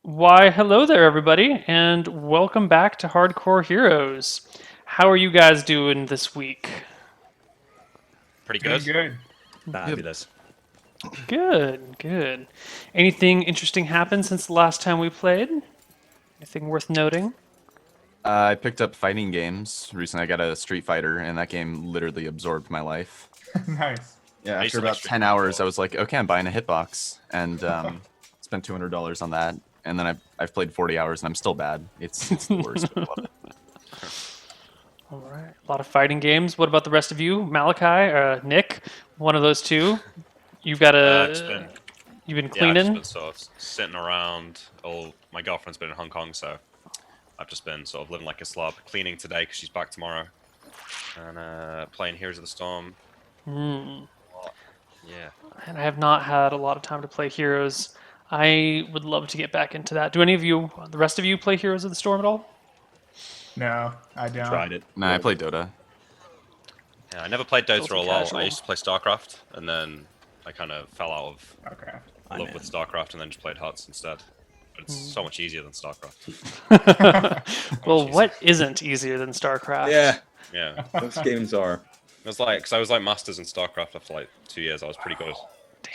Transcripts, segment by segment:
Why, hello there, everybody, and welcome back to Hardcore Heroes. How are you guys doing this week? Pretty Doing good. good. Fabulous. Good, good. Anything interesting happened since the last time we played? Anything worth noting? I picked up fighting games recently. I got a Street Fighter, and that game literally absorbed my life. Nice. Yeah, I used after to like about Street 10 Fighter a hours, I lot. was like, okay, I'm buying a hitbox, and spent $200 on that. And then I've played 40 hours, and I'm still bad. It's the worst. But I love it. All right, a lot of fighting games. What about the rest of you? Malachi, Nick, one of those two. You've got Just been, you've been I've just cleaning. been sort of sitting around. My girlfriend's been in Hong Kong, so I've just been sort of living like a slob. Cleaning today because she's back tomorrow, and playing Heroes of the Storm. Yeah. And I have not had a lot of time to play Heroes. I would love to get back into that. Do any of you, the rest of you, play Heroes of the Storm at all? No, I don't. Tried it. Nah, I played Dota. Yeah, I never played Dota Filthy a lot. casual. I used to play StarCraft, and then I kind of fell out of Okay. love with StarCraft, and then just played Hearts instead. But it's so much easier than StarCraft. Well, jeez. what isn't easier than StarCraft? Yeah, Yeah. those games are. It was like, because I was like Masters in StarCraft after like 2 years. I was pretty good.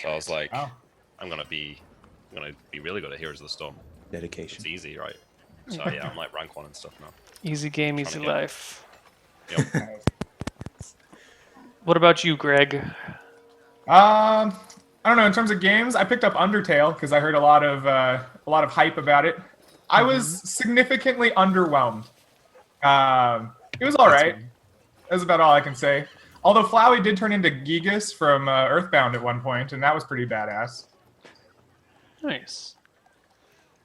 So I was like, Oh. I'm gonna be really good at Heroes of the Storm. Dedication. It's easy, right? So yeah, I'm like rank 1 and stuff now. Easy game, easy Trying to get- life. Yep. Nice. What about you, Greg? I don't know. In terms of games, I picked up Undertale because I heard a lot of hype about it. I was significantly underwhelmed. It was all right. That's about all I can say. Although Flowey did turn into Gigas from Earthbound at one point, and that was pretty badass. Nice.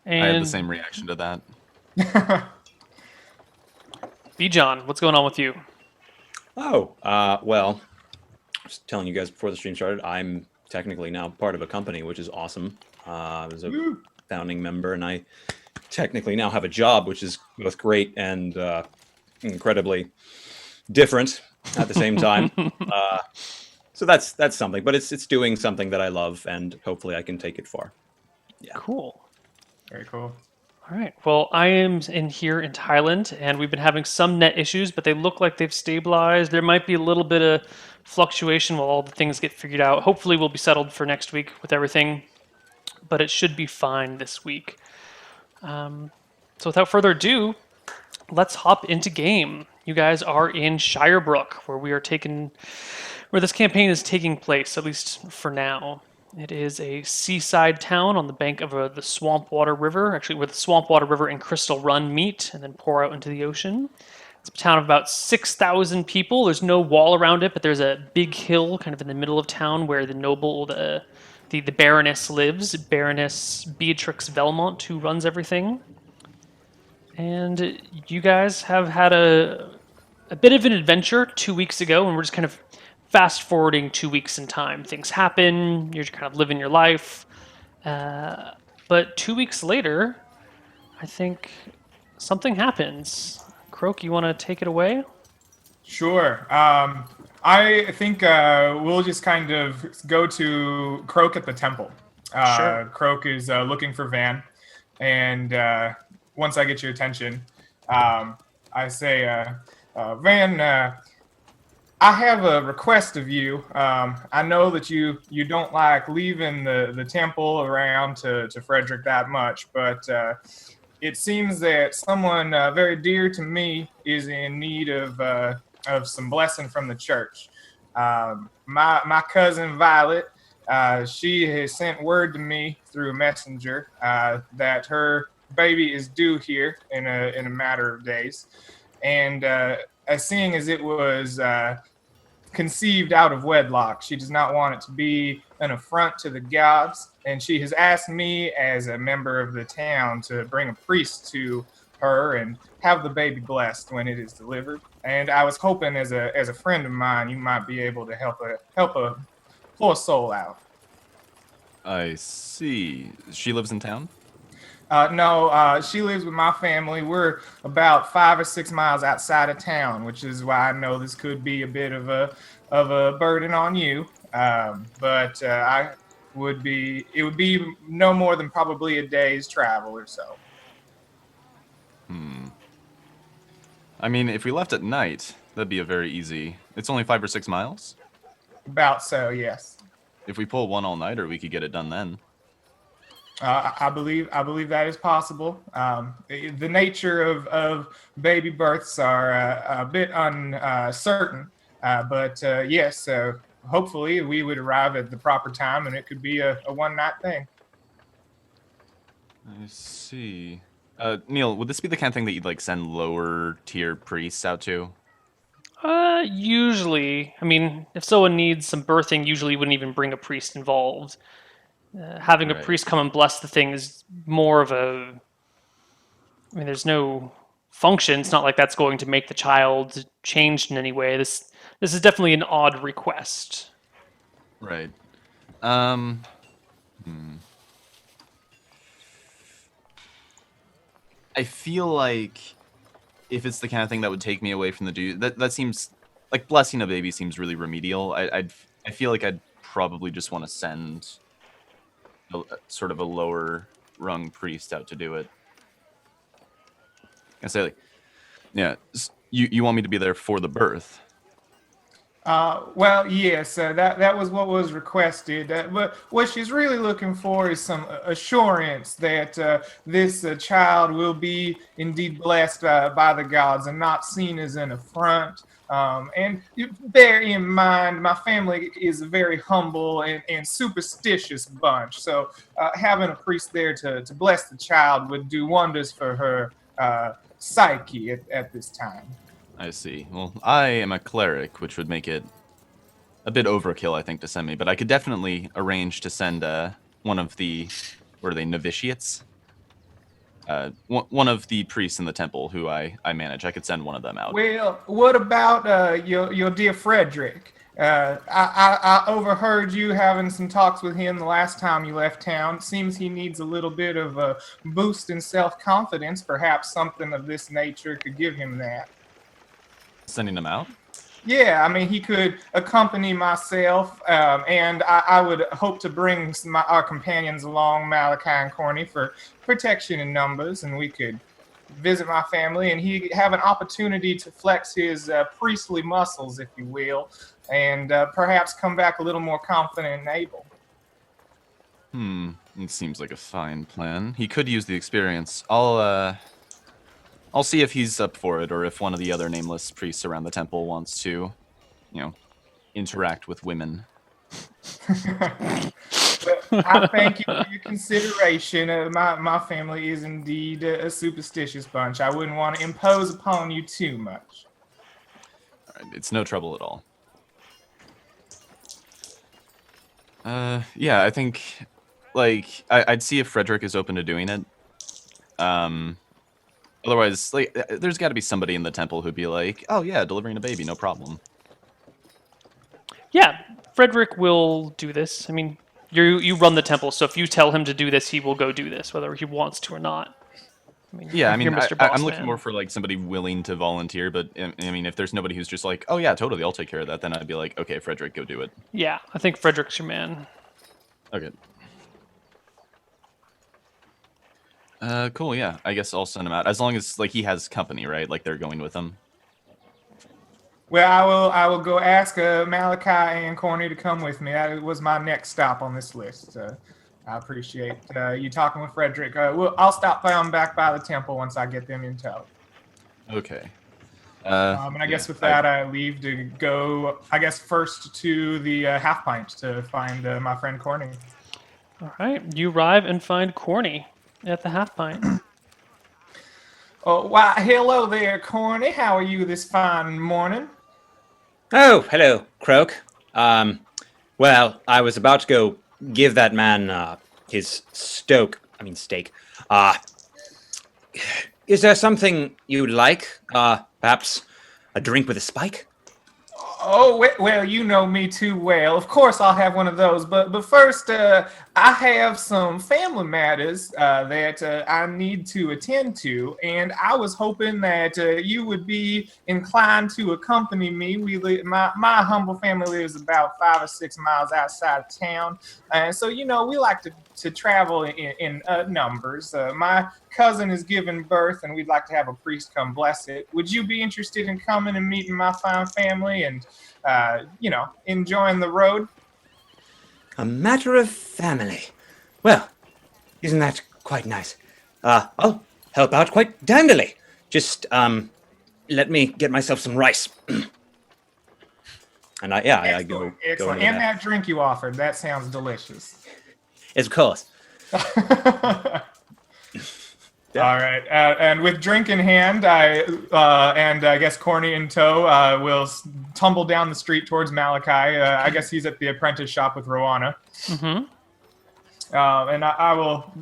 I had the And same reaction to that. B. John, what's going on with you? Oh, well, I was telling you guys before the stream started, I'm technically now part of a company, which is awesome. I was a Woo. founding member, and I technically now have a job, which is both great and incredibly different at the same time. So that's something, but it's doing something that I love, and hopefully I can take it far. Cool. Very cool. All right. Well, I am in here in Thailand, and we've been having some net issues, but they look like they've stabilized. There might be a little bit of fluctuation while all the things get figured out. Hopefully, we'll be settled for next week with everything, but it should be fine this week. So, without further ado, let's hop into game. You guys are in Shirebrook, where this campaign is taking place, at least for now. It is a seaside town on the bank of the Swampwater River, actually where the Swampwater River and Crystal Run meet and then pour out into the ocean. It's a town of about 6,000 people. There's no wall around it, but there's a big hill kind of in the middle of town where the Baroness lives, Baroness Beatrix Velmont, who runs everything. And you guys have had a bit of an adventure 2 weeks ago, and we're just kind of fast forwarding 2 weeks in time. Things happen, you're kind of living your life. But 2 weeks later, I think something happens. Croak, you want to take it away? Sure. I think we'll just kind of go to Croak at the temple. Sure. Croak is looking for Van, and once I get your attention, I say, Van, I have a request of you. I know that you don't like leaving the temple around to Frederick that much, but it seems that someone very dear to me is in need of some blessing from the church. My cousin Violet, she has sent word to me through a messenger that her baby is due here in a matter of days, and as seeing as it was conceived out of wedlock, she does not want it to be an affront to the gods, and she has asked me as a member of the town to bring a priest to her and have the baby blessed when it is delivered. And I was hoping, as a friend of mine, you might be able to help a poor soul out. I see. She lives in town? No, she lives with my family. We're about 5 or 6 miles outside of town, which is why I know this could be a bit of a burden on you. But would be no more than probably a day's travel or so. I mean, if we left at night, that'd be a very easy. It's only 5 or 6 miles. About so, yes. If we pull one all-nighter, we could get it done then. I believe that is possible. The nature of baby births are a bit uncertain, but yes, hopefully we would arrive at the proper time, and it could be a one-night thing. I see. Neil, would this be the kind of thing that you'd like send lower tier priests out to? Usually, I mean, if someone needs some birthing, usually you wouldn't even bring a priest involved. Having a Right. priest come and bless the thing is more of a. I mean, there's no function. It's not like that's going to make the child changed in any way. This is definitely an odd request. Right. I feel like if it's the kind of thing that would take me away from the dude, that seems like blessing a baby seems really remedial. I feel like I'd probably just want to send sort of a lower rung priest out to do it. I say like, yeah, you want me to be there for the birth? Well, yes, that was what was requested. But what she's really looking for is some assurance that this child will be indeed blessed by the gods and not seen as an affront. And you bear in mind, my family is a very humble and superstitious bunch. So having a priest there to bless the child would do wonders for her psyche at this time. I see. Well, I am a cleric, which would make it a bit overkill, I think, to send me. But I could definitely arrange to send one of the, what are they, novitiates? One of the priests in the temple who I manage. I could send one of them out. Well, what about your dear Frederick? I overheard you having some talks with him the last time you left town. It seems he needs a little bit of a boost in self-confidence. Perhaps something of this nature could give him that. Sending them out? Yeah, I mean, he could accompany myself, and I would hope to bring our companions along, Malachi and Corny, for protection in numbers, and we could visit my family, and he'd have an opportunity to flex his priestly muscles, if you will, and perhaps come back a little more confident and able. It seems like a fine plan. He could use the experience. I'll see if he's up for it, or if one of the other nameless priests around the temple wants to, interact with women. I thank you for your consideration. My family is indeed a superstitious bunch. I wouldn't want to impose upon you too much. All right, it's no trouble at all. Yeah, I think, I'd see if Frederick is open to doing it. Otherwise, there's got to be somebody in the temple who'd be like, "Oh yeah, delivering a baby, no problem." Yeah, Frederick will do this. I mean, you run the temple, so if you tell him to do this, he will go do this, whether he wants to or not. Yeah, I mean, you're Mr. I'm looking Bossman. more for somebody willing to volunteer. But I mean, if there's nobody who's just like, "Oh yeah, totally, I'll take care of that," then I'd be like, "Okay, Frederick, go do it." Yeah, I think Frederick's your man. Okay. Cool. Yeah, I guess I'll send him out as long as he has company, right? Like they're going with him. Well, I will go ask Malachi and Corny to come with me. That was my next stop on this list. I appreciate you talking with Frederick. I'll stop by back by the temple once I get them in tow. Okay. And I guess with that, I leave to go, I guess, first to the Half Pint to find my friend Corny. All right, you arrive and find Corny at the Half Pint. Oh, why, hello there, Corny. How are you this fine morning? Oh, hello, Croak. Well, I was about to go give that man his steak. Is there something you'd like? Perhaps a drink with a spike? Oh, well, you know me too well. Of course, I'll have one of those. But first, I have some family matters that I need to attend to, and I was hoping that you would be inclined to accompany me. My humble family lives about 5 or 6 miles outside of town, and so we like to travel in numbers. My cousin is giving birth, and we'd like to have a priest come bless it. Would you be interested in coming and meeting my fine family and enjoying the road? A matter of family. Well, isn't that quite nice? I'll help out quite dandily. Just, let me get myself some rice. And I go Excellent. Excellent. into And that. that drink you offered, that sounds delicious. Of course. All right, and with drink in hand, I guess Corny in tow, will tumble down the street towards Malachi. I guess he's at the apprentice shop with Rowana. Mm-hmm. And I will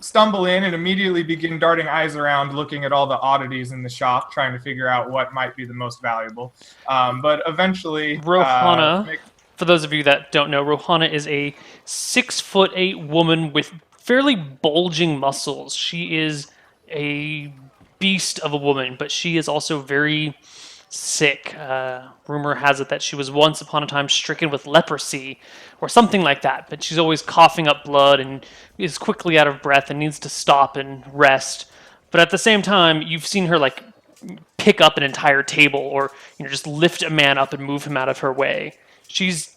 stumble in and immediately begin darting eyes around, looking at all the oddities in the shop, trying to figure out what might be the most valuable. But eventually, Rohana, for those of you that don't know, Rohana is a 6'8" woman with fairly bulging muscles. She is a beast of a woman, but she is also very sick. Rumor has it that she was once upon a time stricken with leprosy or something like that, but she's always coughing up blood and is quickly out of breath and needs to stop and rest. But at the same time, you've seen her like pick up an entire table or just lift a man up and move him out of her way. She's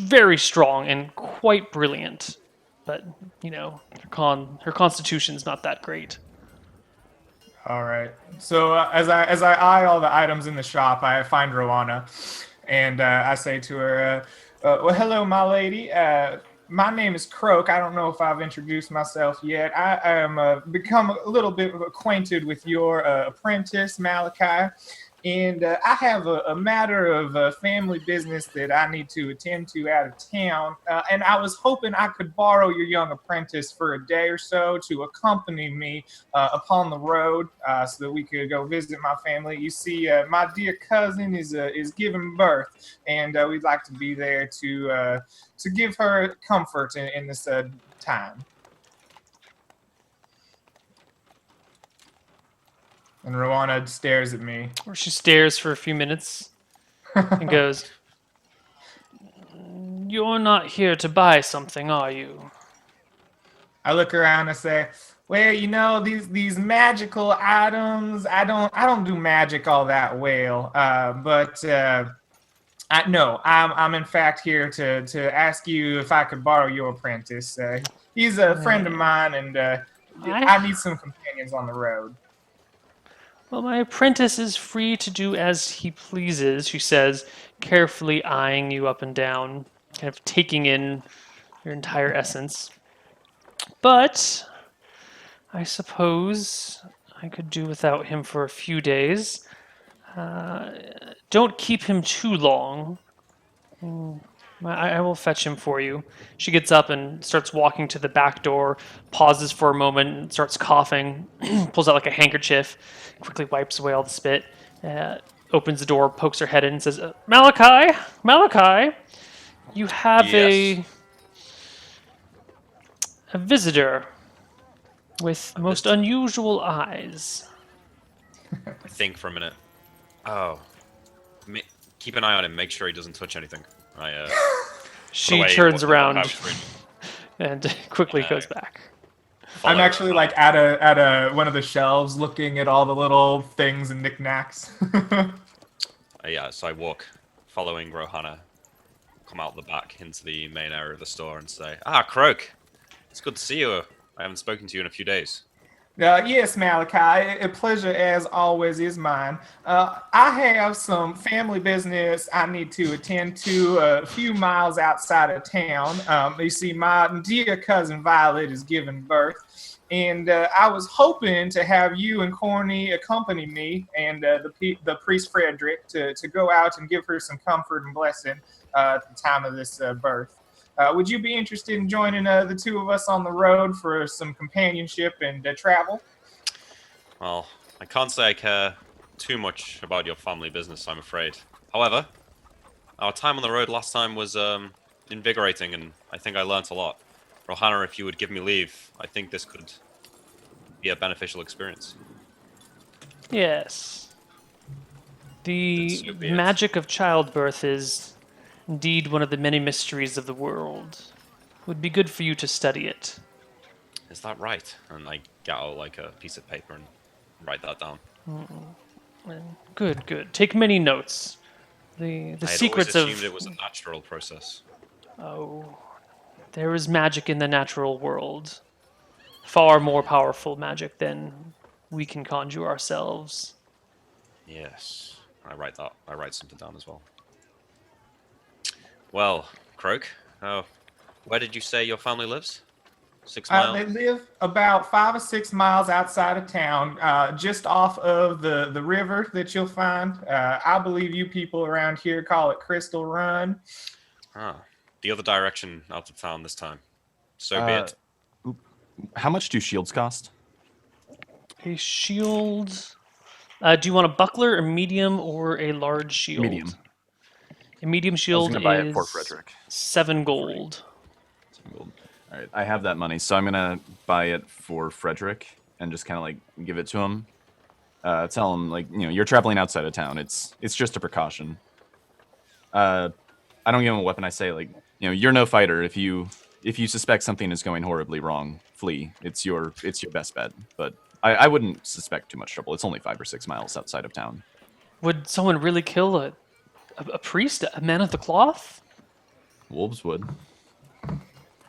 very strong and quite brilliant, but her constitution's not that great. All right. So as I eye all the items in the shop, I find Rowana, and I say to her, "Well, hello, my lady. My name is Croak. I don't know if I've introduced myself yet. I am become a little bit acquainted with your apprentice, Malachi. And I have a matter of family business that I need to attend to out of town. And I was hoping I could borrow your young apprentice for a day or so to accompany me upon the road so that we could go visit my family. You see, my dear cousin is giving birth, and we'd like to be there to give her comfort in this time." And Rowana stares at me. Or she stares for a few minutes and goes, "You're not here to buy something, are you?" I look around and say, "Well, these magical items, I don't do magic all that well. But I'm in fact here to ask you if I could borrow your apprentice. He's a friend of mine, and I need some companions on the road." "Well, my apprentice is free to do as he pleases," she says, carefully eyeing you up and down, kind of taking in your entire essence. "But I suppose I could do without him for a few days. Don't keep him too long. I will fetch him for you." She gets up and starts walking to the back door, pauses for a moment, and starts coughing, pulls out like a handkerchief, quickly wipes away all the spit, opens the door, pokes her head in, and says, Malachi, you have Yes. a visitor with most unusual eyes." I think for a minute. Oh. Keep an eye on him. Make sure he doesn't touch anything. She away turns what I around was reading. and quickly goes back. I'm Follow actually her. like at one of the shelves, looking at all the little things and knickknacks. Yeah, so I walk, following Rohana, come out the back into the main area of the store and say, Croak, it's good to see you. I haven't spoken to you in a few days. Yes, Malachi, a pleasure as always is mine. I have some family business I need to attend to a few miles outside of town. You see, my dear cousin Violet is giving birth, and I was hoping to have you and Corny accompany me and the priest Frederick to go out and give her some comfort and blessing at the time of this birth. Would you be interested in joining the two of us on the road for some companionship and travel? Well, I can't say I care too much about your family business, I'm afraid. However, Our time on the road last time was invigorating, and I think I learnt a lot. Rohana, if you would give me leave, I think this could be a beneficial experience. Yes. The So be it. magic of childbirth is indeed one of the many mysteries of the world. Would be good for you to study it. Is that right? And I get out like a piece of paper and write that down. Good, good. Take many notes. The I had secrets always assumed of it was a natural process. oh, there is magic in the natural world. Far more powerful magic than we can conjure ourselves. Yes, I write that. I write something down as well. Well, Croak, where did you say your family lives? 6 miles? They live about 5 or 6 miles outside of town, just off of the river that you'll find. I believe you people around here call it Crystal Run. The other direction out of town this time. So be it. How much do shields cost? A shield. Do you want a buckler, a medium, or a large shield? Medium. A medium I was shield gonna buy is it for Frederick. 7 gold. All right, I have that money, so I'm gonna buy it for Frederick and just kind of like give it to him. Tell him like, you're traveling outside of town. It's just a precaution. I don't give him a weapon. I say like, you're no fighter. If you suspect something is going horribly wrong, flee. It's your best bet. But I wouldn't suspect too much trouble. It's only 5 or 6 miles outside of town. Would someone really kill a priest, a man of the cloth? Wolves would.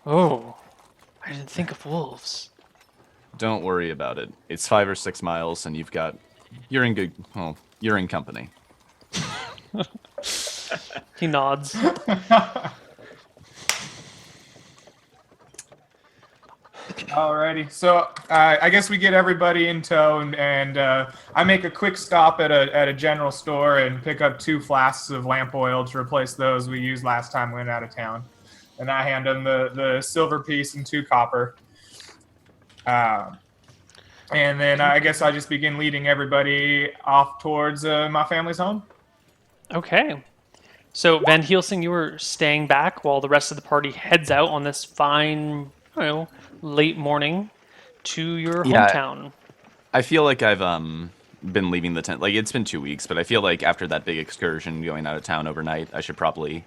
Oh, I didn't think of wolves. Don't worry about it. It's 5 or 6 miles, and you're in company. He nods. Alrighty, so I guess we get everybody in tow, and I make a quick stop at a general store and pick up 2 flasks of lamp oil to replace those we used last time we went out of town. And I hand them the silver piece and 2 copper. And then I guess I just begin leading everybody off towards my family's home. Okay. So, Van Helsing, you were staying back while the rest of the party heads out on this fine, late morning to your Yeah. hometown. I feel like I've been leaving the tent. Like, it's been 2 weeks, but I feel like after that big excursion going out of town overnight, I should probably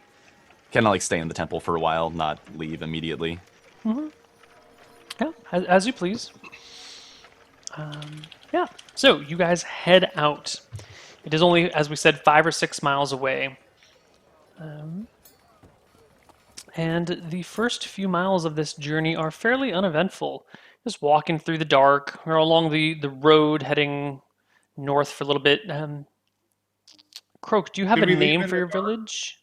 kind of like stay in the temple for a while, not leave immediately. Yeah, as you please. Yeah, so you guys head out. It is only, as we said, 5 or 6 miles away. And the first few miles of this journey are fairly uneventful. Just walking through the dark, or along the road heading north for a little bit. Croak, do you have Did a we leave name in for the your dark? village?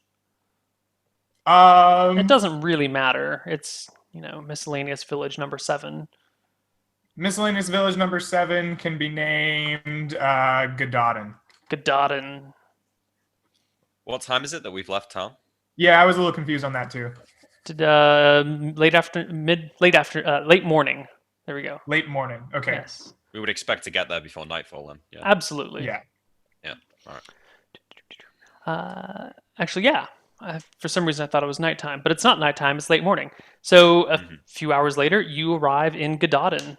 Um, It doesn't really matter. It's, miscellaneous village number 7. Miscellaneous village number 7 can be named Gododin. Gododin. What time is it that we've left town? Yeah, I was a little confused on that too. Late morning. There we go. Late morning. Okay. Yes, We would expect to get there before nightfall then. Yeah. absolutely. Yeah. Yeah. All right. Actually, yeah. For some reason, I thought it was nighttime, but it's not nighttime. It's late morning. So a few hours later, you arrive in Gododin.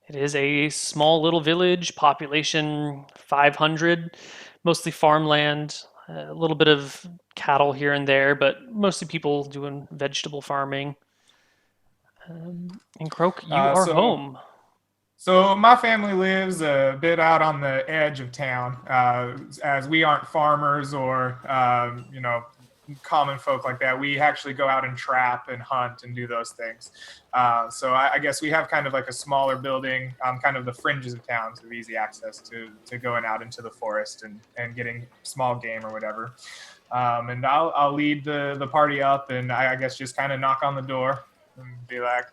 It is a small little village, population 500, mostly farmland, a little bit of cattle here and there, but mostly people doing vegetable farming. And Croak, you are so- home. So my family lives a bit out on the edge of town, as we aren't farmers or common folk like that. We actually go out and trap and hunt and do those things. So I guess we have kind of like a smaller building, kind of the fringes of town, so easy access to going out into the forest and getting small game or whatever. And I'll lead the party up, and I guess just kind of knock on the door and be like,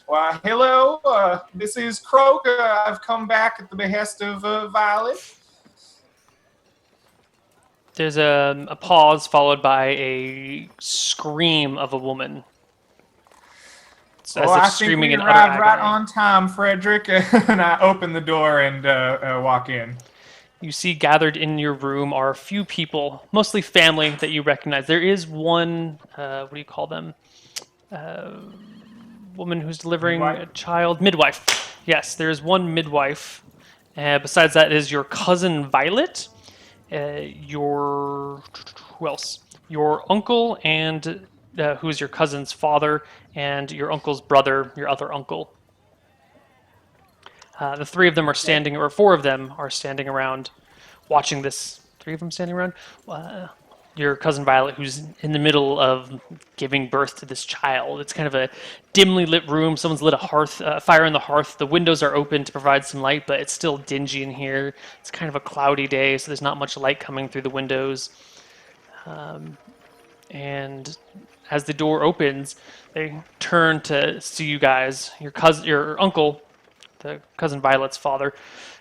"Well, hello, this is Croak. I've come back at the behest of Violet." There's a pause followed by a scream of a woman. So Well, as if I think screaming we in utter arrived right agony. on time, Frederick. And I open the door and walk in. you see gathered in your room are a few people, mostly family that you recognize. There is one, what do you call them? Woman who's delivering Midwife? a child. Midwife. Yes, there is one midwife. Besides that is your cousin Violet, your who else? Your uncle and who is your cousin's father, and your uncle's brother, your other uncle. The three of them are standing, or four of them are standing around, watching this. Three of them standing around. Your cousin Violet, who's in the middle of giving birth to this child. It's kind of a dimly lit room. Someone's lit a fire in the hearth. The windows are open to provide some light, but it's still dingy in here. It's kind of a cloudy day, so there's not much light coming through the windows. And as the door opens, they turn to see you guys. Your uncle, the cousin Violet's father,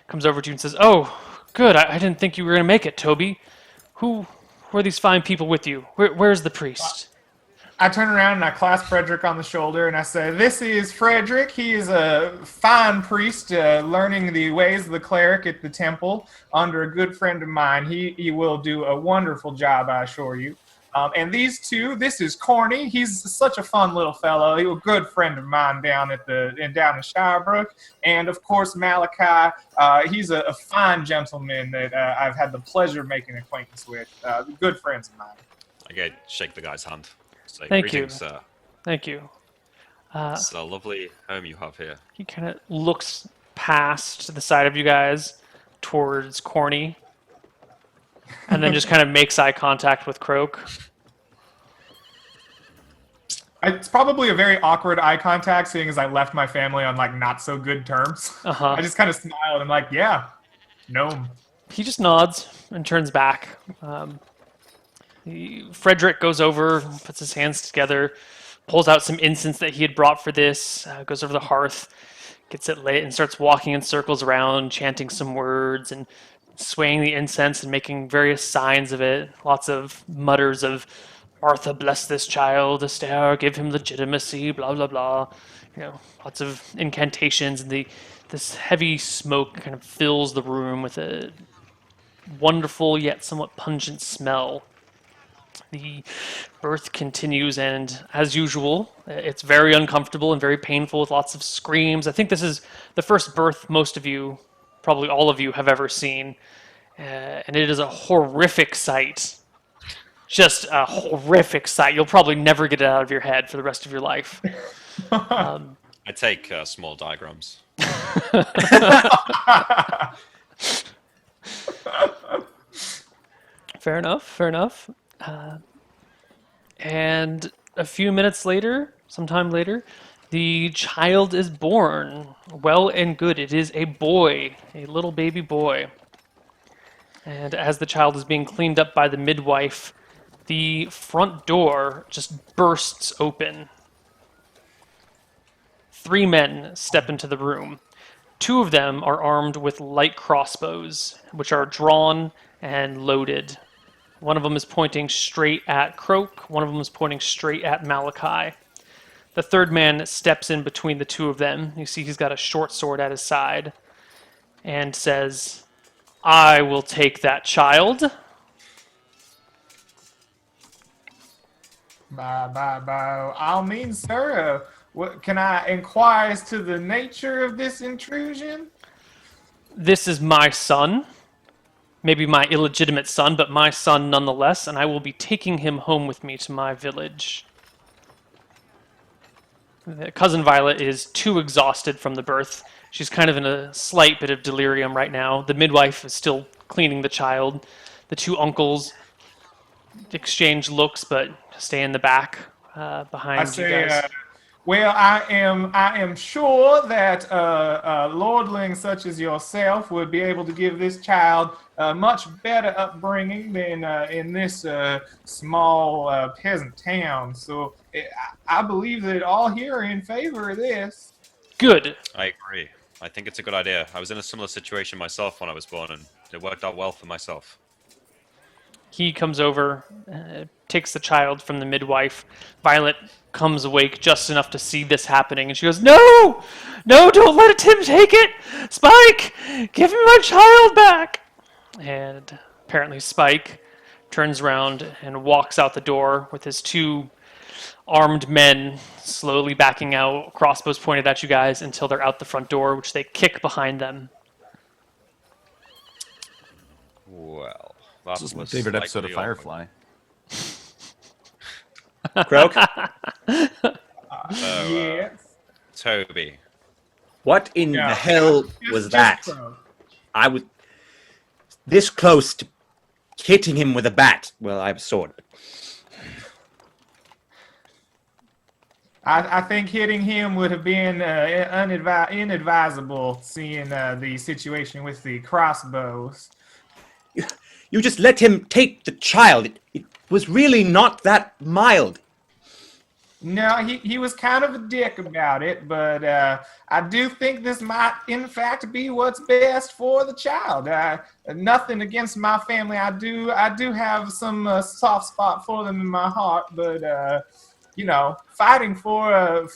comes over to you and says, "Oh, good. I didn't think you were going to make it, Toby. Who are these fine people with you? Where's the priest?" I turn around and I clasp Frederick on the shoulder and I say, "This is Frederick. He is a fine priest, learning the ways of the cleric at the temple under a good friend of mine. He will do a wonderful job, I assure you. And these two, this is Corny. He's such a fun little fellow. He's a good friend of mine down in Shirebrook. And of course, Malachi. He's a fine gentleman that I've had the pleasure of making acquaintance with. Good friends of mine." I shake the guy's hand. Say, Thank you. "Greetings, sir. Thank you. It's a lovely home you have here." He kind of looks past the side of you guys towards Corny, and then just kind of makes eye contact with Croak. It's probably a very awkward eye contact, seeing as I left my family on like not so good terms. Uh-huh. I just kind of smile and I'm like, "Yeah, gnome." He just nods and turns back. Frederick goes over, puts his hands together, pulls out some incense that he had brought for this, goes over the hearth, gets it lit, and starts walking in circles around, chanting some words and swaying the incense and making various signs of it. Lots of mutters of, "Martha, bless this child. Esther, give him legitimacy," blah, blah, blah. Lots of incantations, and this heavy smoke kind of fills the room with a wonderful yet somewhat pungent smell. The birth continues, and as usual, it's very uncomfortable and very painful with lots of screams. I think this is the first birth most of you, probably all of you, have ever seen. And it is a horrific sight. Just a horrific sight. You'll probably never get it out of your head for the rest of your life. I take small diagrams. Fair enough. And a few minutes later, sometime later, the child is born. Well and good. It is a boy, a little baby boy. And as the child is being cleaned up by the midwife, the front door just bursts open. 3 men step into the room. 2 of them are armed with light crossbows, which are drawn and loaded. One of them is pointing straight at Croak. One of them is pointing straight at Malachi. The third man steps in between the 2 of them. You see he's got a short sword at his side and says, "I will take that child." By all means, sir. What can I inquire as to the nature of this intrusion? This is my son. Maybe my illegitimate son, but my son nonetheless, and I will be taking him home with me to my village. Cousin Violet is too exhausted from the birth. She's kind of in a slight bit of delirium right now. The midwife is still cleaning the child. The 2 uncles exchange looks, but stay in the back behind I you say, guys. well, I am sure that a lordling such as yourself would be able to give this child a much better upbringing than in this small peasant town. So I believe that all here are in favor of this. Good. I agree. I think it's a good idea. I was in a similar situation myself when I was born, and it worked out well for myself. He comes over, takes the child from the midwife. Violet comes awake just enough to see this happening, and she goes, "No! No, don't let him take it! Spike! Give me my child back!" and apparently Spike turns around and walks out the door with his two armed men slowly backing out, crossbows pointed at you guys until they're out the front door, which they kick behind them. Well, This is my favorite episode of likely Firefly. Croak, Yes. Toby. what in Yeah. the hell was that? Crow. I was this close to hitting him with a bat. Well, I have a sword. I think hitting him would have been inadvisable, seeing the situation with the crossbows. You just let him take the child. It was really not that mild. No, he was kind of a dick about it, but I do think this might, in fact, be what's best for the child. Nothing against my family. I do have some soft spot for them in my heart, but you know, fighting for a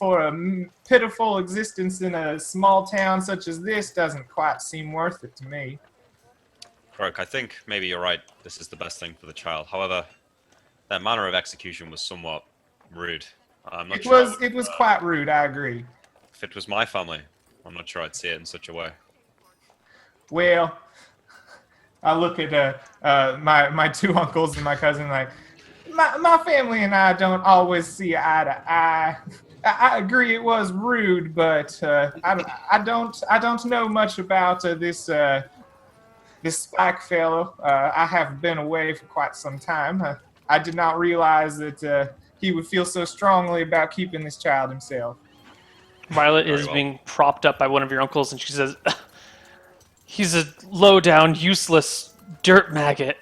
pitiful existence in a small town such as this doesn't quite seem worth it to me. Croak, I think maybe you're right. This is the best thing for the child. However, that manner of execution was somewhat rude. I'm not sure. It was quite rude. I agree. If it was my family, I'm not sure I'd see it in such a way. Well, I look at my two uncles and my cousin like, my family and I don't always see eye to eye. I agree it was rude, but I don't know much about this Spike fellow. I have been away for quite some time. I did not realize that he would feel so strongly about keeping this child himself. Violet Very is well. being propped up by one of your uncles, and she says, "He's a low-down, useless dirt maggot."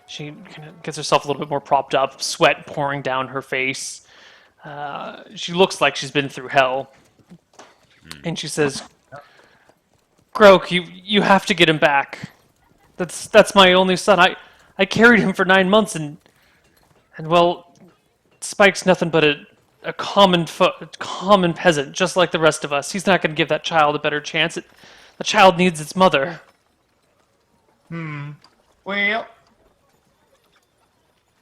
She kind of gets herself a little bit more propped up, sweat pouring down her face. She looks like she's been through hell. And she says, "Groke, you have to get him back. That's my only son. I carried him for 9 months, and well, Spike's nothing but a common peasant, just like the rest of us. He's not going to give that child a better chance. The child needs its mother." Well,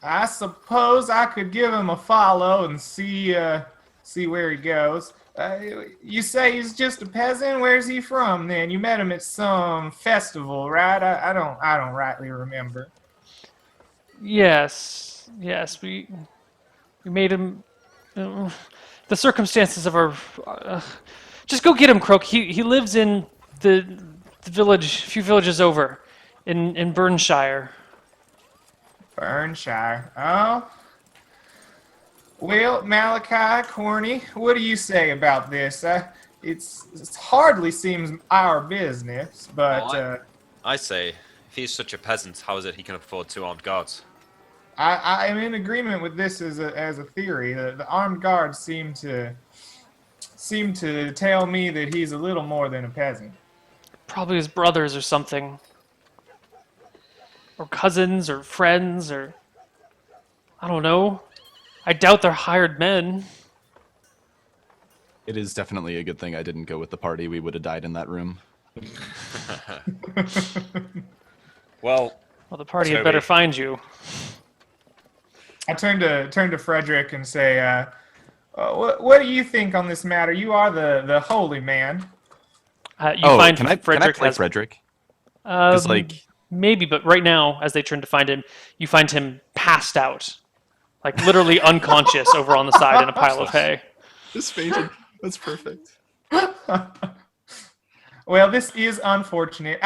I suppose I could give him a follow and see where he goes. You say he's just a peasant? Where's he from then? You met him at some festival, right? I don't rightly remember. Yes, we made him. The circumstances of our. Just go get him, Croak. He lives in the village, a few villages over, in Burnshire. Burnshire. Oh. Well, Malachi, Corny, what do you say about this? It hardly seems our business, but Well, I say, if he's such a peasant, how is it he can afford 2 armed guards? I am in agreement with this as a theory. The armed guards seem to tell me that he's a little more than a peasant. Probably his brothers or something, or cousins or friends, or I don't know. I doubt they're hired men. It is definitely a good thing I didn't go with the party. We would have died in that room. Well, Well, the party had Toby. better find you. I turn to Frederick and say, what do you think on this matter? You are the holy man. You find can I Frederick play has Frederick? um, Because like maybe, but right now, as they turn to find him, you find him passed out, like literally unconscious over on the side in a pile of hay. just fainted. That's perfect. Well, this is unfortunate.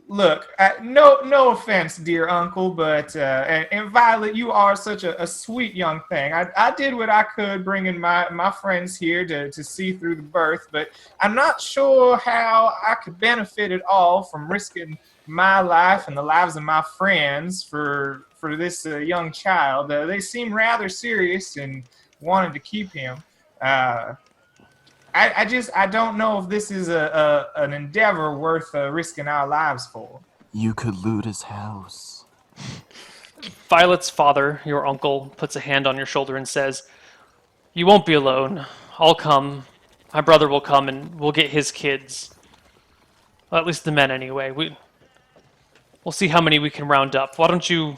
Look, no offense, dear uncle, but and Violet, you are such a sweet young thing. I did what I could, bringing my friends here to see through the birth, but I'm not sure how I could benefit at all from risking my life and the lives of my friends for this young child. They seem rather serious and wanted to keep him. I don't know if this is an endeavor worth risking our lives for. you could loot his house. Violet's father, your uncle, puts a hand on your shoulder and says, "You won't be alone. I'll come. My brother will come, and we'll get his kids. Well, at least the men, anyway. we'll see how many we can round up. Why don't you?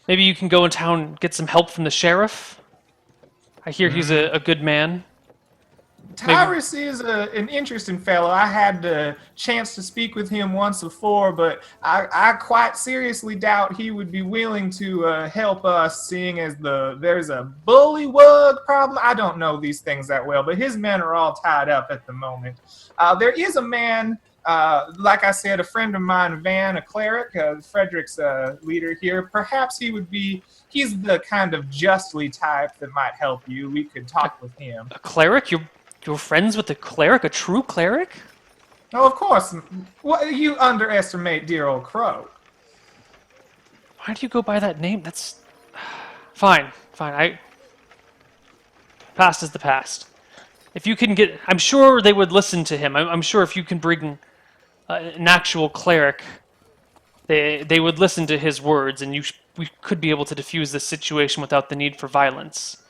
Maybe you can go in town and get some help from the sheriff. I hear he's a good man. Tyrus is an interesting fellow. I had the chance to speak with him once before, but I quite seriously doubt he would be willing to help us, seeing as there's a bullywug problem. I don't know these things that well, but his men are all tied up at the moment. There is a man, like I said, a friend of mine, Van, a cleric, Frederick's leader here. Perhaps he's the kind of justly type that might help you. We could talk with him. A cleric? You're friends with a cleric? A true cleric? Oh, of course. You underestimate dear old Crow. Why do you go by that name? That's fine. Past is the past. If you can get, I'm sure they would listen to him. I'm sure if you can bring an actual cleric, they would listen to his words, and we could be able to defuse this situation without the need for violence.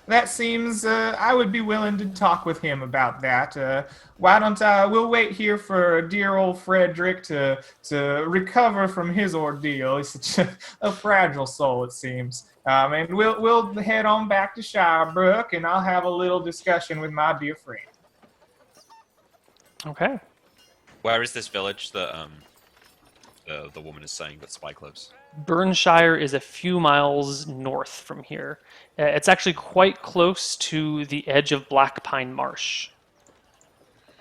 That seems, I would be willing to talk with him about that. Why don't we'll wait here for dear old Frederick to recover from his ordeal. He's such a fragile soul, it seems. And we'll head on back to Shirebrook, and I'll have a little discussion with my dear friend. Okay. Where is this village that the woman is saying that Spike lives? Burnshire is a few miles north from here. It's actually quite close to the edge of Black Pine Marsh.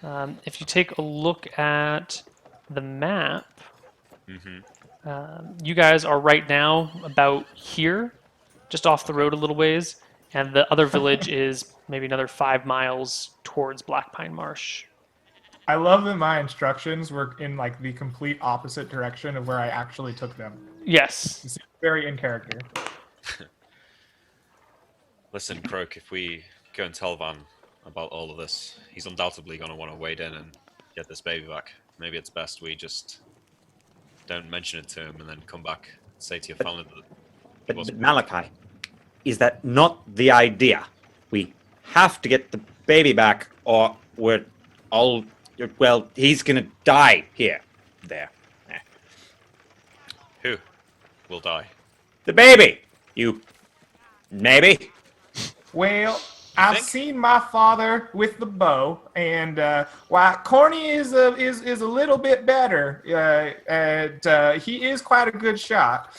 If you take a look at the map, you guys are right now about here, just off the road a little ways, and the other village is maybe another 5 miles towards Black Pine Marsh. I love that my instructions were in like the complete opposite direction of where I actually took them. Yes. It's very in character. Listen, Croak, if we go and tell Van about all of this, he's undoubtedly going to want to wade in and get this baby back. Maybe it's best we just don't mention it to him and then come back and say to your family that But Malachi, is that not the idea? We have to get the baby back, or we're all... Well, he's gonna die here. There. Who will die? The baby! You... Maybe? Well, I've seen my father with the bow, and while Corny is a little bit better, he is quite a good shot.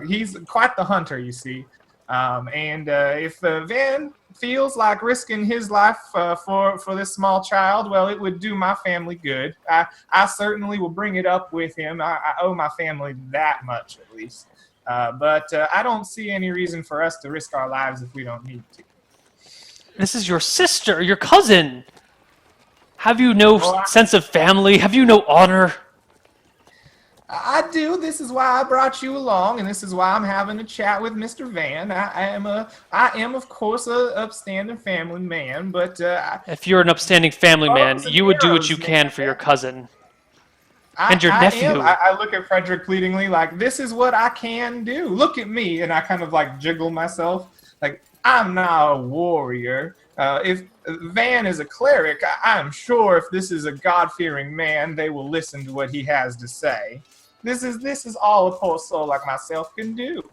He's quite the hunter, you see. And if Van feels like risking his life for this small child, well, it would do my family good. I certainly will bring it up with him. I owe my family that much, at least. But I don't see any reason for us to risk our lives if we don't need to. This is your sister, your cousin. Have you no Well, sense of family? Have you no honor? I do. This is why I brought you along, and this is why I'm having a chat with Mr. Van. I am of course a upstanding family man, but If you're an upstanding family man, Arms and you would do what you arrows, can man. for your cousin. And your nephew. I look at Frederick pleadingly, like, this is what I can do. Look at me, and I kind of like jiggle myself, like I'm not a warrior. If Van is a cleric, I'm sure if this is a God-fearing man, they will listen to what he has to say. This is all a poor soul like myself can do.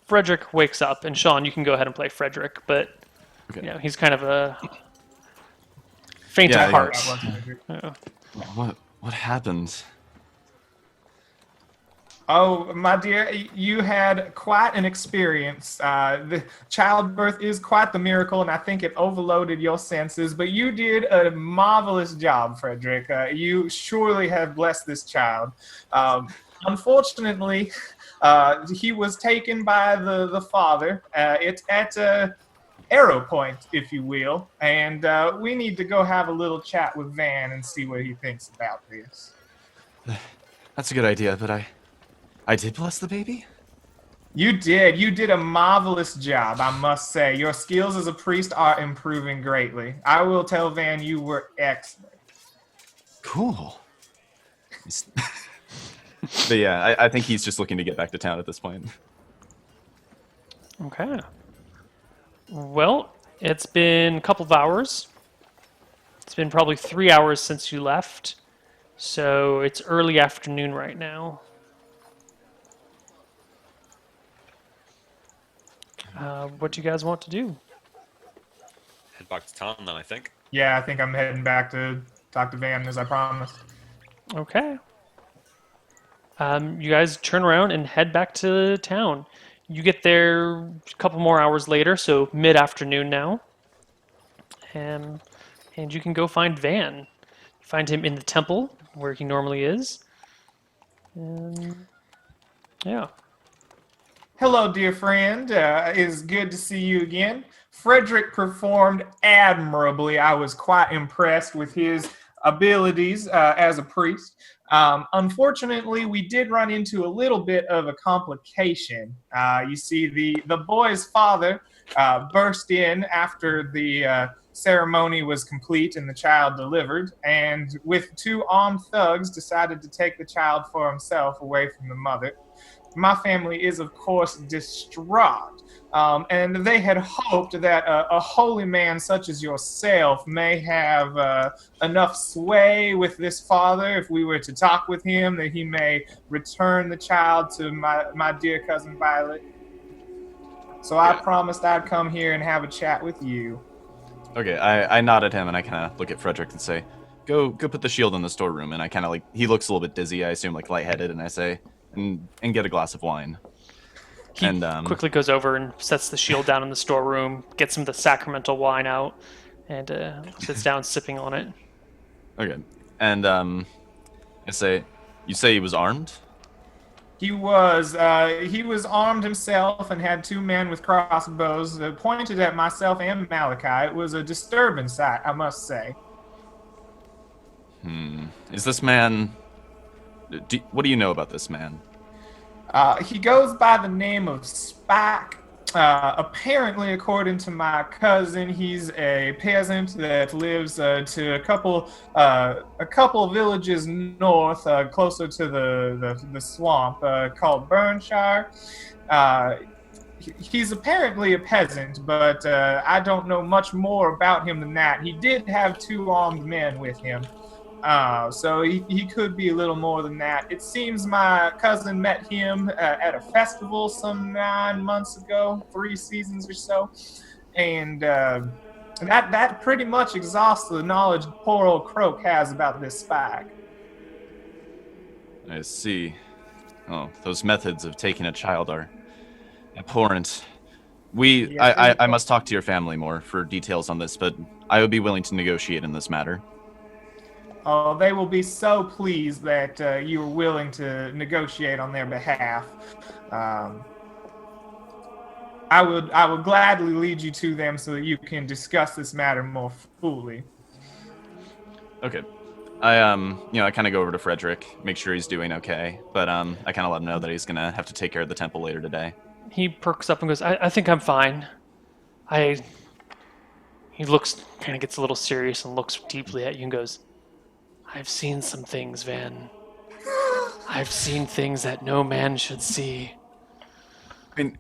Frederick wakes up, and Sean, you can go ahead and play Frederick, but Okay. you know, he's kind of a faint Yeah, of yeah. heart. Yeah. What happened? Oh, my dear, you had quite an experience. The childbirth is quite the miracle, and I think it overloaded your senses, but you did a marvelous job, Frederick. You surely have blessed this child. Unfortunately, he was taken by the father. It's at Arrow Point, if you will, and we need to go have a little chat with Van and see what he thinks about this. That's a good idea, but I did bless the baby? You did a marvelous job, I must say. Your skills as a priest are improving greatly. I will tell Van you were excellent. Cool. But yeah, I think he's just looking to get back to town at this point. Okay. Well, it's been a couple of hours. It's been probably 3 hours since you left. So it's early afternoon right now. What do you guys want to do? Head back to town then, I think. Yeah, I think I'm heading back to talk to Van as I promised. Okay. You guys turn around and head back to town. You get there a couple more hours later, so mid-afternoon now. And you can go find Van. You find him in the temple, where he normally is. And yeah. Hello, dear friend. It is good to see you again. Frederick performed admirably. I was quite impressed with his abilities as a priest. Unfortunately, we did run into a little bit of a complication. You see, the boy's father burst in after the ceremony was complete and the child delivered, and with two armed thugs decided to take the child for himself away from the mother. My family is, of course, distraught, and they had hoped that a holy man such as yourself may have enough sway with this father if we were to talk with him, that he may return the child to my dear cousin Violet. So I promised I'd come here and have a chat with you. Okay, I nod at him and I kind of look at Frederick and say, go put the shield in the storeroom. And I kind of like, he looks a little bit dizzy, I assume, like lightheaded, and I say, and get a glass of wine. He And quickly goes over and sets the shield down in the storeroom, gets some of the sacramental wine out, and sits down sipping on it. Okay, and I say, you say he was armed? He was armed himself and had two men with crossbows pointed at myself and Malachi. It was a disturbing sight, I must say. Is this man? What do you know about this man? He goes by the name of Spike. Apparently, according to my cousin, he's a peasant that lives to a couple villages north, closer to the swamp, called Burnshire. He's apparently a peasant, but I don't know much more about him than that. He did have two armed men with him. So he could be a little more than that. It seems my cousin met him at a festival some 9 months ago, 3 seasons or so, and that pretty much exhausts the knowledge poor old Croak has about this Spike. I see. Oh, those methods of taking a child are abhorrent. I must talk to your family more for details on this, but I would be willing to negotiate in this matter. Oh, they will be so pleased that you were willing to negotiate on their behalf. I would gladly lead you to them so that you can discuss this matter more fully. Okay. I kind of go over to Frederick, make sure he's doing okay, but I kind of let him know that he's gonna have to take care of the temple later today. He perks up and goes, I think I'm fine. He looks, kind of gets a little serious and looks deeply at you and goes, I've seen some things, Van. I've seen things that no man should see. I mean,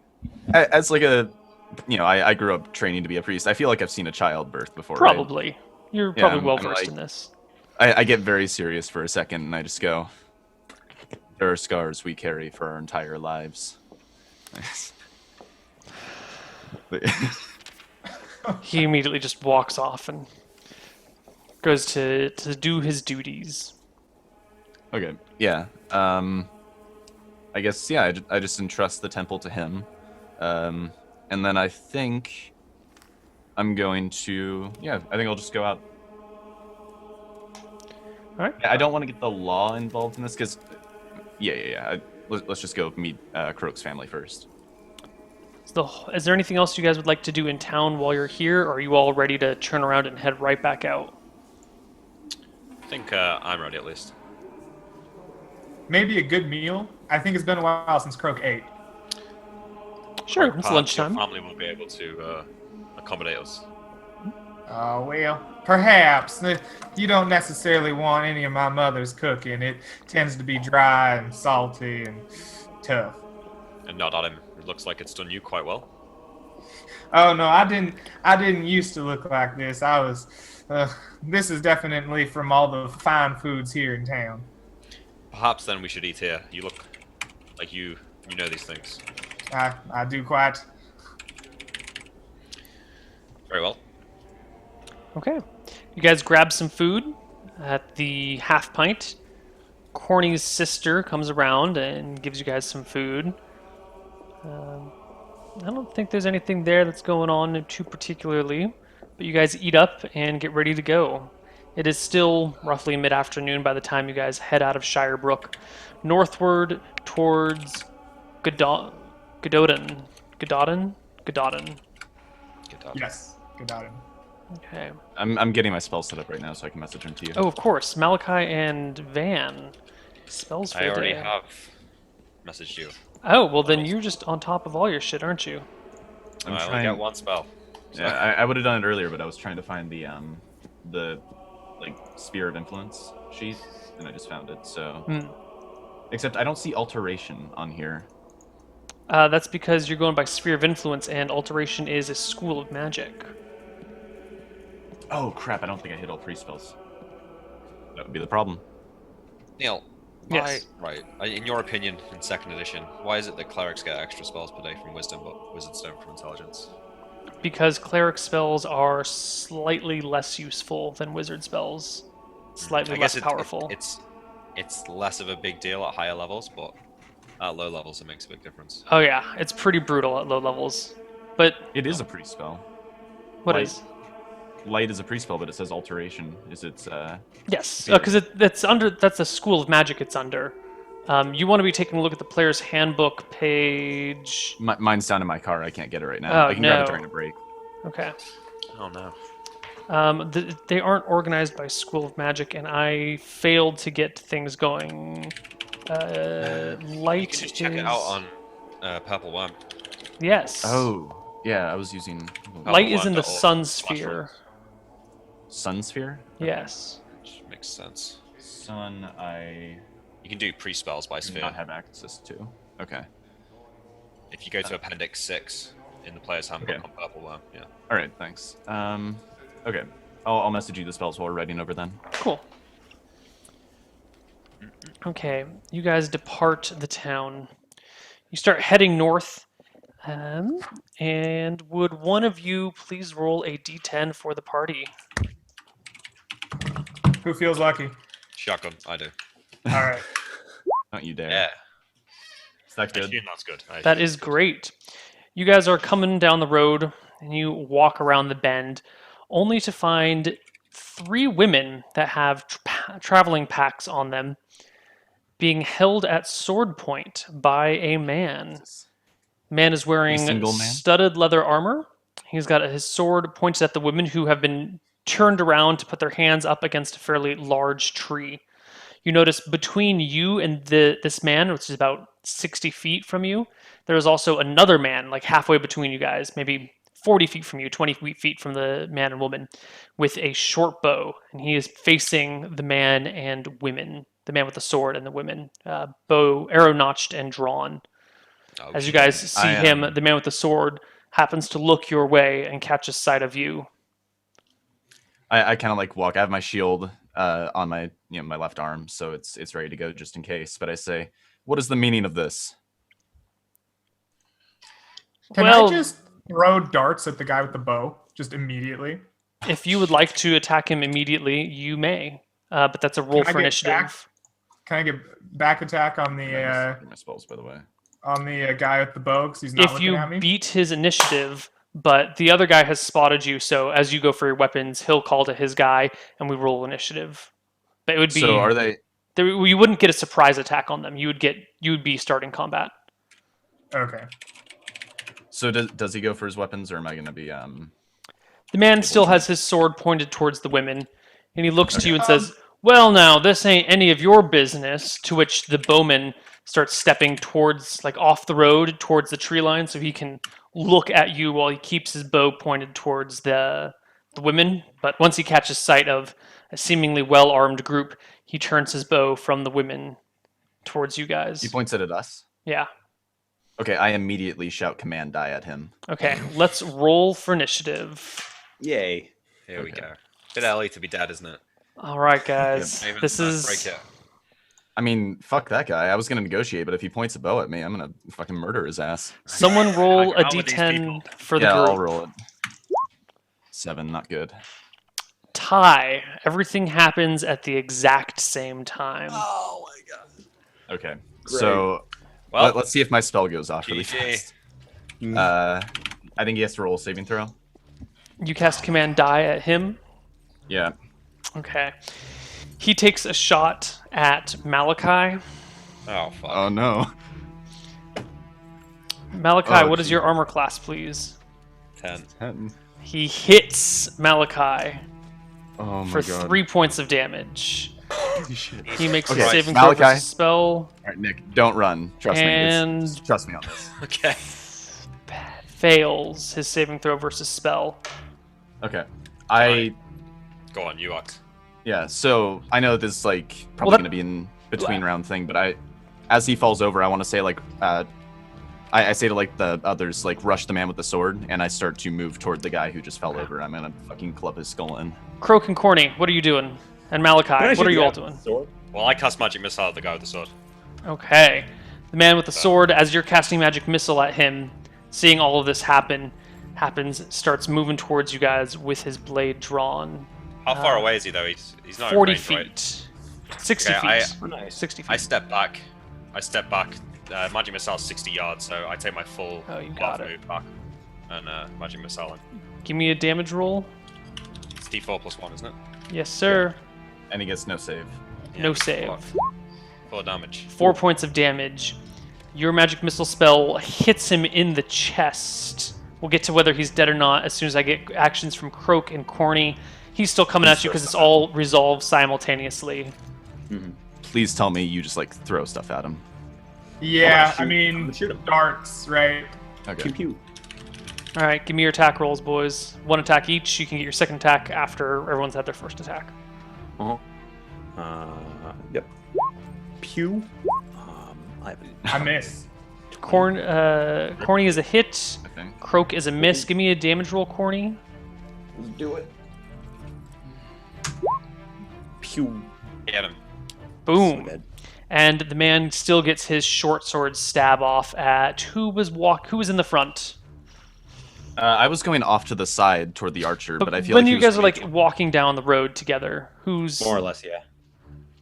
as like I grew up training to be a priest. I feel like I've seen a childbirth before. Probably. Right? You're probably I'm well versed like, in this. I get very serious for a second and I just go, there are scars we carry for our entire lives. He immediately just walks off and goes to do his duties. Okay, yeah. I guess, yeah, I just entrust the temple to him. And then I think I'm going to, I think I'll just go out. All right. I don't want to get the law involved in this because, let's just go meet Croak's family first. Is there anything else you guys would like to do in town while you're here, or are you all ready to turn around and head right back out? I think I'm ready at least. Maybe a good meal. I think it's been a while since Croak ate. Sure, it's Perhaps lunchtime. Your family will be able to accommodate us. Oh, well, perhaps. You don't necessarily want any of my mother's cooking. It tends to be dry and salty and tough. And not at him. It looks like it's done you quite well. Oh no, I didn't used to look like this. I was This is definitely from all the fine foods here in town. Perhaps then we should eat here. You look like you know these things. I do quite. Very well. Okay. You guys grab some food at the Half Pint. Corny's sister comes around and gives you guys some food. I don't think there's anything there that's going on too particularly, but you guys eat up and get ready to go. It is still roughly mid-afternoon by the time you guys head out of Shirebrook, northward towards Gododin. Gododin? Gododin. Good dog. Yes, good on him. Okay. I'm getting my spell set up right now so I can message him to you. Oh, of course. Malachi and Van. Spells for I the already day. have messaged you. Oh, well then you're just on top of all your shit, aren't you? I'm I only trying. got one spell. Yeah, I would have done it earlier, but I was trying to find the like sphere of influence sheet, and I just found it. So, Hmm. except I don't see alteration on here. That's because you're going by Sphere of Influence, and Alteration is a school of magic. Oh crap! I don't think I hit all 3 spells. That would be the problem. Neil, Yes. in your opinion, in 2nd edition, why is it that clerics get extra spells per day from wisdom, but wizards don't from intelligence? Because cleric spells are slightly less useful than wizard spells. Slightly I less guess powerful. It's less of a big deal at higher levels, but at low levels it makes a big difference. Oh yeah, it's pretty brutal at low levels. But It is a pre-spell. what Light. is? Light is a pre-spell, but it says alteration. Is it? Yes, because that's under. That's a school of magic. It's under. You want to be taking a look at the player's handbook page. Mine's down in my car. I can't get it right now. Oh, I can grab it no. during a break. Okay. Oh no. They aren't organized by School of Magic, and I failed to get things going. Light You can just check it out on Purple Worm. Yes. Oh, yeah. I was using Light is in the Or sun Flashlight. sphere. Sun sphere. Yes. Which makes sense. Sun, I You can do pre-spells by do sphere. not have access to. Okay. If you go to Appendix 6 in the player's handbook Okay. on Purple Worm, yeah. All right. Thanks. Okay. I'll message you the spells while we're writing over then. Cool. Okay, you guys depart the town. You start heading north. And would one of you please roll a d10 for the party? Who feels lucky? Shotgun, I do. All right. Don't you dare. Yeah. Is that I good? assume that's good. That is great. You guys are coming down the road and you walk around the bend only to find 3 women that have traveling packs on them being held at sword point by a man. Man is wearing single man? studded leather armor. He's got his sword pointed at the women who have been turned around to put their hands up against a fairly large tree. You notice between you and this man, which is about 60 feet from you, there is also another man, like halfway between you guys, maybe 40 feet from you, 20 feet from the man and woman, with a short bow. And he is facing the man and women, the man with the sword and the women, bow, arrow notched and drawn. Oh, As you shit. guys see I, him, the man with the sword happens to look your way and catches sight of you. I kind of like walk. I have my shield on my my left arm, so it's ready to go just in case. But I say, what is the meaning of this? Can Well- I just throw darts at the guy with the bow just immediately? If you would like to attack him immediately, you may. But that's a roll Can I for get initiative. back? Can I get back attack on Get my spells, by the way. the guy with the bow? 'Cause he's not If looking you at me. beat his initiative, but the other guy has spotted you, so as you go for your weapons, he'll call to his guy, and we roll initiative. But it would be So are they? you wouldn't get a surprise attack on them. You would be starting combat. Okay. So does he go for his weapons, or am I going to be The man still has his sword pointed towards the women, and he looks to you and says, "Well, now this ain't any of your business." To which the bowman starts stepping towards, like off the road, towards the tree line, so he can look at you while he keeps his bow pointed towards the women. But once he catches sight of a seemingly well-armed group, he turns his bow from the women towards you guys. He points it at us. Yeah. Okay, I immediately shout command die at him. Okay. Let's roll for initiative. Yay. Here we Okay. go. Bit early to be dead, isn't it? All right, guys. Maybe This let's break is it. I mean, fuck that guy. I was gonna negotiate, but if he points a bow at me, I'm gonna fucking murder his ass. someone roll a Out with these d10 people. for the Yeah, group. I'll roll it. 7, not good. Tie. Everything happens at the exact same time. Oh my god. Okay, so Well, let's see if my spell goes off really GG. fast. I think he has to roll a saving throw. You cast command die at him. Yeah. Okay. He takes a shot at Malachi. Oh fuck. Oh no. Malachi, Oh, what is gee. your armor class, please? 10. He hits Malachi Oh my for god. 3 points of damage. Holy shit. He makes Okay, a saving throw Malachi. versus spell. All right, Nick, don't run. Trust me. And Trust me on this. Okay. fails his saving throw versus spell. Okay. Go on, you act. Yeah, so I know this is like probably Well, that- going to be in between round thing, but as he falls over, I want to say like, I say to like the others, like rush the man with the sword, and I start to move toward the guy who just fell over. I'm gonna fucking club his skull in. Croak and Corny, what are you doing? And Malachi, Can I what shoot are you the all guy with doing? the sword? Well, I cast magic missile at the guy with the sword. Okay. The man with the sword, as you're casting magic missile at him, seeing all of this happens, starts moving towards you guys with his blade drawn. How far away is he though? He's not 40 in range, right? feet. 60 Okay, feet. Nice. 60 feet. I step back. Magic missile 60 yards, so I take my full Oh, you half got it. move back and magic missile. Give me a damage roll. It's D4 plus 1, isn't it? Yes, sir. And he gets no save. Yeah, No fuck. save. 4 damage. 4 points of damage. Your magic missile spell hits him in the chest. We'll get to whether he's dead or not as soon as I get actions from Croak and Corny. He's still coming at you because it's all resolved simultaneously. Please tell me you just like throw stuff at him. Yeah, I'm I mean, gonna shoot him. darts, right? Okay. Pew pew. All right, give me your attack rolls, boys. One attack each. You can get your second attack after everyone's had their first attack. Yep. Pew. I have I miss. Corny is a hit. Okay. Croak is a miss. Give me a damage roll, Corny. Let's do it. Pew. Get him. Boom. So dead. And the man still gets his short sword stab off at who was in the front. I was going off to the side toward the archer, but I feel when like he you was guys are way like walking down the road together, who's More or less, yeah.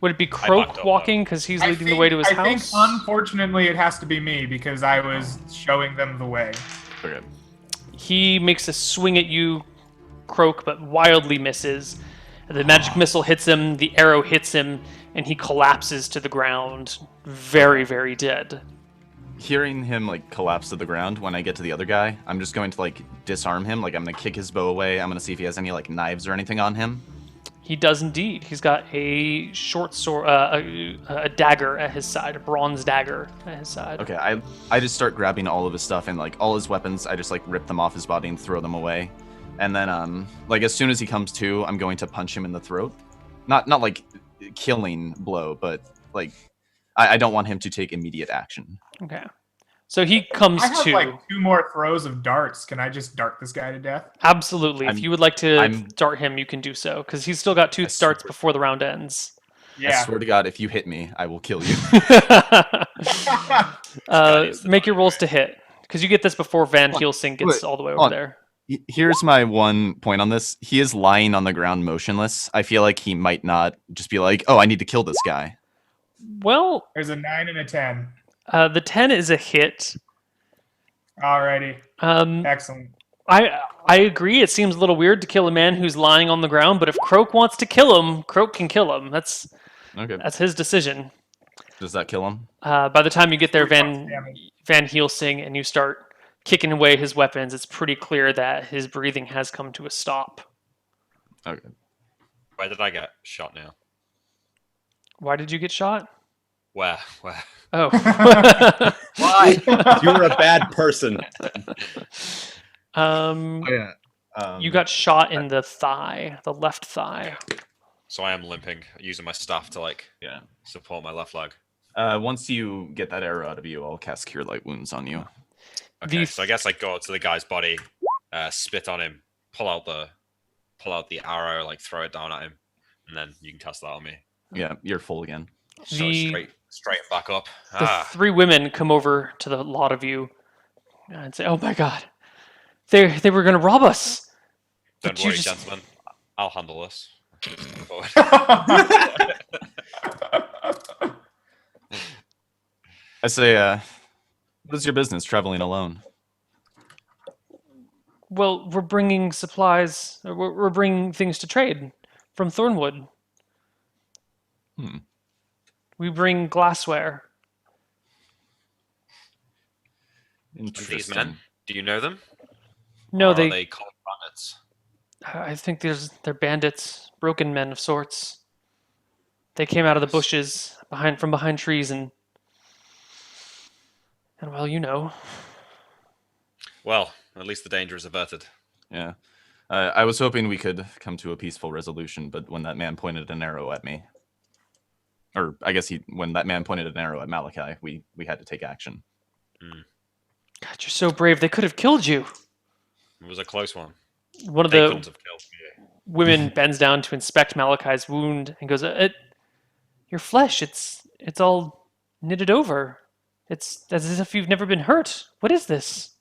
would it be backed Croak up, walking because he's leading the way to his I house? think, unfortunately, it has to be me because I was showing them the way. Okay. He makes a swing at you, Croak, but wildly misses. The magic missile hits him, the arrow hits him, and he collapses to the ground, very, very dead. Hearing him like collapse to the ground when I get to the other guy, I'm just going to like disarm him. Like I'm gonna kick his bow away. I'm gonna see if he has any like knives or anything on him. He does indeed. He's got a short sword, a dagger at his side, a bronze dagger at his side. Okay, I just start grabbing all of his stuff and like all his weapons. I just like rip them off his body and throw them away. And then like as soon as he comes to, I'm going to punch him in the throat. Not like killing blow, but like I don't want him to take immediate action. Okay. So he comes I have to. like 2 more throws of darts. Can I just dart this guy to death? Absolutely. If I'm- you would like to I'm- dart him, you can do so, because he's still got 2 starts before the round ends. I Yeah. swear to God, if you hit me, I will kill you. Make your rolls to hit, because you get this before Van Helsing gets wait, all the way hold over on. there. Here's my one point on this. He is lying on the ground motionless. I feel like he might not just be like, oh, I need to kill this guy. Well, There's a 9 and a 10. the 10 is a hit. Alrighty. Excellent. I agree. It seems a little weird to kill a man who's lying on the ground, but if Croak wants to kill him, Croak can kill him. That's Okay. his decision. Does that kill him? By the time you get there, 3 points damage. Van Helsing, and you start kicking away his weapons, it's pretty clear that his breathing has come to a stop. Okay. Where did I get shot now? Why did you get shot? Where? Oh. Why? You were a bad person. Yeah. You got shot in the thigh, the left thigh. So I am limping, using my staff to like Yeah. support my left leg. Once you get that arrow out of you, I'll cast Cure Light Wounds on you. Okay, The- so I guess I go up to the guy's body, spit on him, pull out the pull out the arrow, like throw it down at him, and then you can cast that on me. Yeah, you're full again. So The- straight back up. The three women come over to the lot of you and say, "Oh my God, they were going to rob us." Don't but you worry, just- gentlemen. I'll handle this. Move forward. I say, what is your business traveling alone? Well, we're bringing supplies. We're bringing things to trade from Thornwood. Hmm. We bring glassware. And Interesting. these men, do you know them? No, Or they. Are they common bandits? I think they're bandits, broken men of sorts. They came out of the bushes from behind trees and well, you know. Well, at least the danger is averted. Yeah. I was hoping we could come to a peaceful resolution, but when that man pointed an arrow at me, or I guess when that man pointed an arrow at Malachi, we had to take action. God, you're so brave. They could have killed you. It was a close one. One of They the couldn't have killed me. women bends down to inspect Malachi's wound and goes, "Your flesh, it's all knitted over. It's as if you've never been hurt. What is this?"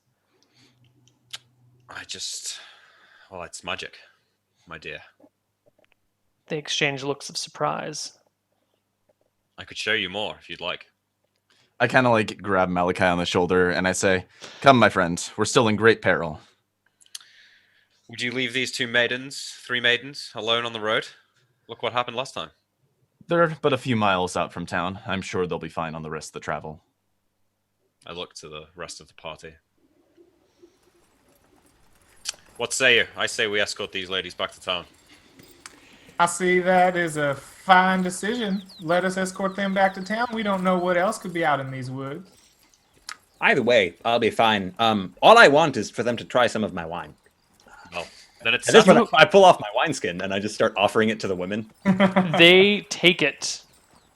Well, it's magic, my dear. They exchange looks of surprise. I could show you more if you'd like. I kind of like grab Malachi on the shoulder and I say, "Come, my friend, we're still in great peril." Would you leave these three maidens, alone on the road? Look what happened last time. They're but a few miles out from town. I'm sure they'll be fine on the rest of the travel. I look to the rest of the party. What say you? I say we escort these ladies back to town. I see that is a fine decision. Let us escort them back to town. We don't know what else could be out in these woods. Either way, I'll be fine. All I want is for them to try some of my wine. Well, then it's At this settled. point, I pull off my wineskin and I just start offering it to the women. They take it.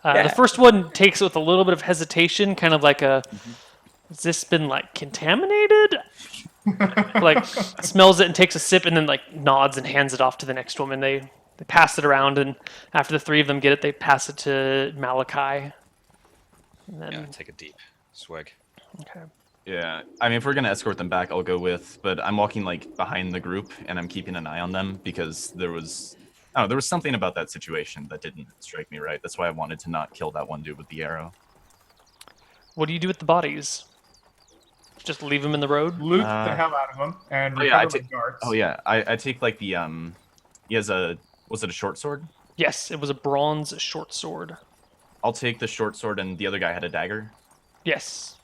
Yeah. The first one takes it with a little bit of hesitation, kind of like has this been like contaminated? Like smells it and takes a sip and then like nods and hands it off to the next woman. They pass it around, and after the three of them get it, they pass it to Malachi. And then, Yeah, take a deep swig. okay. Yeah, I mean, if we're gonna escort them back, I'll go with. But I'm walking like behind the group, and I'm keeping an eye on them because there was something about that situation that didn't strike me right. That's why I wanted to not kill that one dude with the arrow. What do you do with the bodies? Just leave them in the road? Loot the hell out of them and Oh, yeah, recover the darts. Oh yeah, I take like the he has was it a short sword? Yes, it was a bronze short sword. I'll take the short sword, and the other guy had a dagger. Yes.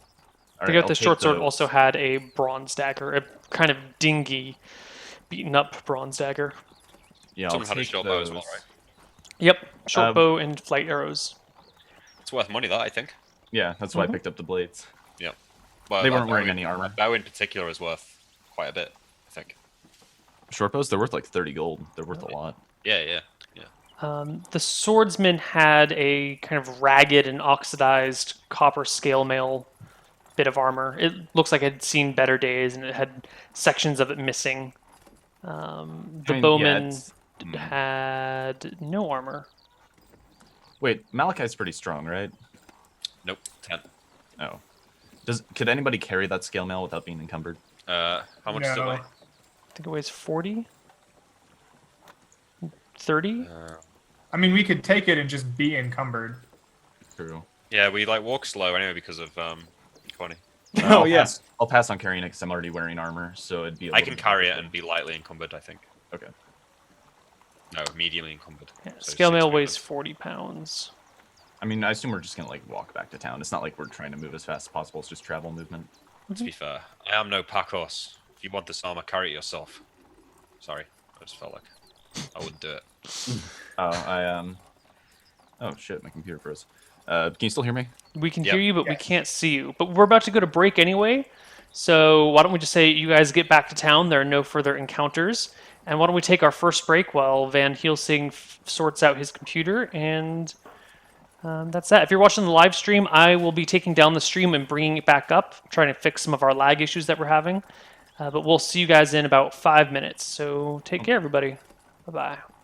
All The right, guy I'll with the take short sword those. also had a bronze dagger, a kind of dingy, beaten up bronze dagger. Yeah, I'll Someone had a take short bow as well, those. right? Yep, short Um, bow and flight arrows. It's worth money, that, I think. Yeah, that's why I picked up the blades. Yeah. Well, They that weren't bow wearing in- any armor. that bow in particular is worth quite a bit, I think. Short bows, they're worth like 30 gold. They're worth a lot. Yeah. The swordsman had a kind of ragged and oxidized copper scale mail bit of armor. It looks like it had seen better days, and it had sections of it missing. The I mean, yeah, bowman it's- had no armor. Wait, Malachi's pretty strong, right? Nope. 10. Oh. Could anybody carry that scale mail without being encumbered? How much does it No. weigh? I think it weighs 40? 30? I mean, we could take it and just be encumbered. True. Yeah, we like walk slow anyway because of Connie. Oh, yes. I'll pass on carrying it because I'm already wearing armor, so it'd be. A I little can bit carry it difficult. and be lightly encumbered, I think. Okay. No, mediumly encumbered. Yeah, So scale 6 mail movement. weighs 40 pounds. I mean, I assume we're just gonna like walk back to town. It's not like we're trying to move as fast as possible. It's just travel movement. To be fair, I am no pack horse. If you want this armor, carry it yourself. Sorry, I just felt like I wouldn't do it. Oh, Oh shit, my computer froze. Can you still hear me? We can Yep. hear you, but we Yes. can't see you. But we're about to go to break anyway. So why don't we just say you guys get back to town? There are no further encounters. And why don't we take our first break while Van Helsing sorts out his computer? And that's that. If you're watching the live stream, I will be taking down the stream and bringing it back up, trying to fix some of our lag issues that we're having. But we'll see you guys in about 5 minutes. So take care, everybody. Bye bye.